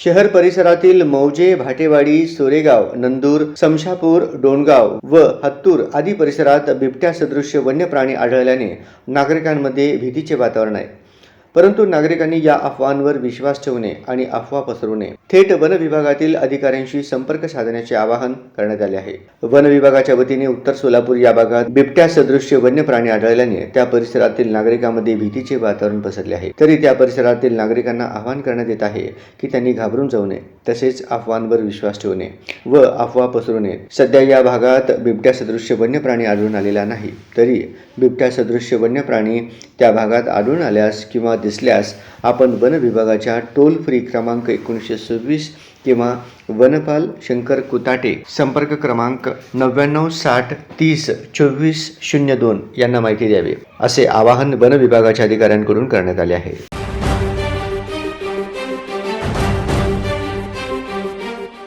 शहर परिसरातील मौजे, भाटेवाडी, सोरेगाव, नंदूर, समशापूर, डोणगाव व हत्तूर आदी परिसरात बिबट्या सदृश्य वन्य प्राणी आढळल्याने नागरिकांमध्ये भीतीचे वातावरण आहे. परंतु नागरिकांनी या अफवांवर विश्वास ठेवू नये आणि अफवा पसरवू नये. थेट वन विभागातील अधिकाऱ्यांशी संपर्क साधण्याचे आवाहन करण्यात आले आहे. वन विभागाच्या वतीने उत्तर सोलापूर या भागात बिबट्या सदृश्य वन्य प्राणी आढळल्याने त्या परिसरातील नागरिकांमध्ये भीतीचे वातावरण पसरले आहे. तरी त्या परिसरातील नागरिकांना आवाहन करण्यात येत आहे की त्यांनी घाबरून जाऊ नये, तसेच अफवांवर विश्वास ठेवू नये व अफवा पसरवू नये. सध्या या भागात बिबट्या सदृश्य वन्य प्राणी आढळून आलेला नाही. तरी बिबट्या सदृश्य वन्य प्राणी त्या भागात आढळून आल्यास किंवा दिसल्यास आपण वन विभागाच्या टोल फ्री क्रमांक 1926 किंवा वनपाल शंकर कुताटे संपर्क क्रमांक 99 60 30 24 02 यांना माहिती द्यावी, असे आवाहन वन विभागाच्या अधिकाऱ्यांकडून करण्यात आले आहे.